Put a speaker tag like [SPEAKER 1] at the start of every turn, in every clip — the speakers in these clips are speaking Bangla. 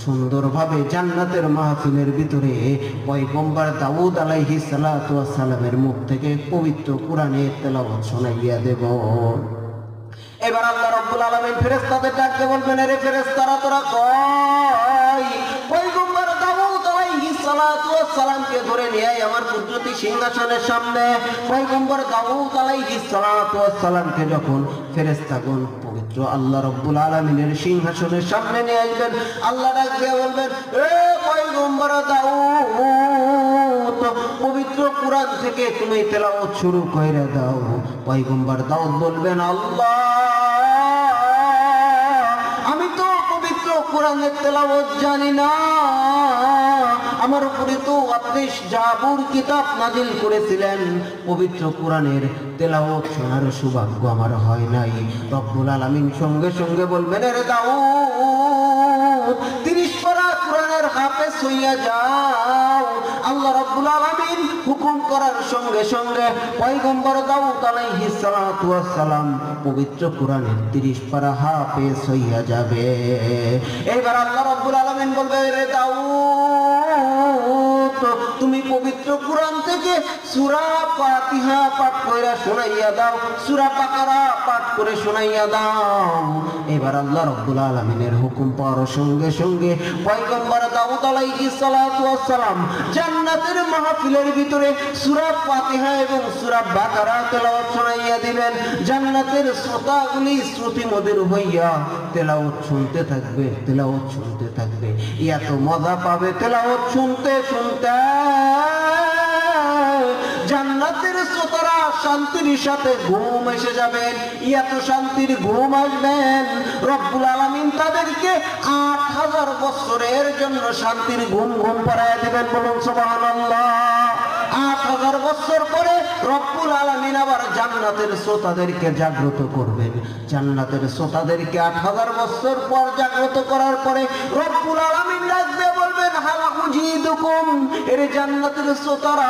[SPEAKER 1] সুন্দরভাবে জান্নাতের মাহফিলের ভিতরে পয়গম্বর দাউদ আলাইহিস সালাতু ওয়াস সালামের মুখ থেকে পবিত্র কোরআনের তেলাওয়াত শোনাইয়া দেব। এবার আল্লাহ রাব্বুল আলামিন ফেরেশতাদের ডাকতে বলবেন, আরে ফেরেশতারা তোরা কই? পয়গম্বর দাউদ আলাইহিস সালাতু ওয়াস সালামকে ধরে নিয়ে আমার কুদরতি সিংহাসনের সামনে পয়গম্বর দাউদ আলাইহিস সালাতু ওয়াস সালামকে যখন ফেরেশতাগণ পবিত্র আল্লাহ রাব্বুল আলামিনের সিংহাসনের সামনে নিয়ে আসবেন, আল্লাহ ডাক দিয়ে বলবেন, এ পয়গম্বর দাউদ, পবিত্র কোরআন থেকে তুমি তেলাওয়াত শুরু কইরা দাও। পয়গম্বর দাউদ বলবেন, আল্লাহ আমি তো পবিত্র কোরআনের তেলাওয়াত জানি না, আমার উপরে তো আপনি জাবুর কিতাব নাজিল করেছিলেন, পবিত্র কোরআনের তেলাওয়াত শোনার সৌভাগ্য আমার হয় নাই। রব্বুল আলামিন সঙ্গে সঙ্গে বলবেন, আরে দাউদ 30 পারা কোরআনের হাফেজ হইয়া যাও। আল্লাহ রাব্বুল আলামিন হুকুম করার সঙ্গে সঙ্গে পয়গম্বর দাউদ আলাইহিস সালাতু ওয়াস সালাম পবিত্র কোরআনের 30 পারা হাফেজ হইয়া যাবে। এবার আল্লাহ রাব্বুল আলামিন বলবে, রে দাউদ তুমি পবিত্র কোরআন থেকে সূরা ফাতিহা পাঠ কইরা শোনাইয়া দাও, সূরা বাকারা পাঠ করে শোনাইয়া দাও। এবার আল্লাহ রাব্বুল আলামিনের হুকুম পাওয়ার সঙ্গে সঙ্গে পয়গম্বর দাউদ আলাইহিস সালাতু ওয়াস সালাম জান্নাতের মাহফিলের ভিতরে সূরা ফাতিহা এবং সূরা বাকারা তেলাওয়াত শোনাইয়া দিবেন। জান্নাতের শ্রোতাগুলি শ্রুতিমধুর হইয়া তেলাওয়াত শুনতে থাকবে, তেলাওয়াত শুনতে থাকবে, এত মজা পাবে তেলাওয়াত শুনতে শুনতে। জান্নাতের শ্রোতারা শান্তির সাথে ঘুম এসে যাবেন, এত শান্তির ঘুম আসবেন রব্বুল আলামিন তাদেরকে 8000 বছরের জন্য শান্তির ঘুম ঘুম পাড়ায় দিবেন। বলুন সুবহানাল্লাহ। 8000 বছর পরে রব্বুল আলামিন আবার জান্নাতের শ্রোতাদেরকে জাগ্রত করবেন। জান্নাতের শ্রোতাদেরকে 8000 বছর পর জাগ্রত করার পরে রব্বুল আলামিন ডাকবে বলবেন, হাল উজিদুকুম, এর জান্নাতের শ্রোতারা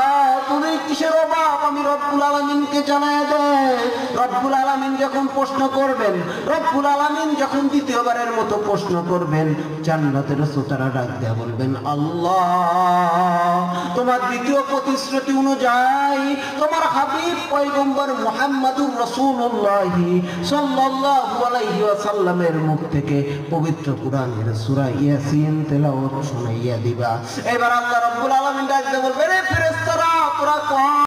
[SPEAKER 1] তুমি কিসের অভাব আমি রব্বুল আলামিনকে জানায় দেয়। রব্বুল আলামিন যখন প্রশ্ন করবেন, রব্বুল আলামিন যখন দ্বিতীয়বারের মতো প্রশ্ন করবেন, জান্নাতের শ্রোতারা ডাক দেয়া বলবেন, আল্লাহ তোমার দ্বিতীয় প্রতিশ্রুতি অনুযায়ী তোমার হাবিব পয়গম্বর মুহাম্মাদুর রাসূলুল্লাহ সাল্লাল্লাহু আলাইহি ওয়াসাল্লামের মুখ থেকে পবিত্র কোরআনের সূরা ইয়াসিন তেলাওয়াত শোনাইয়া দিবা। এবার আল্লাহ রাব্বুল আলামিন ডাক দিয়ে বলবেন, রে ফেরেশতারা তোরা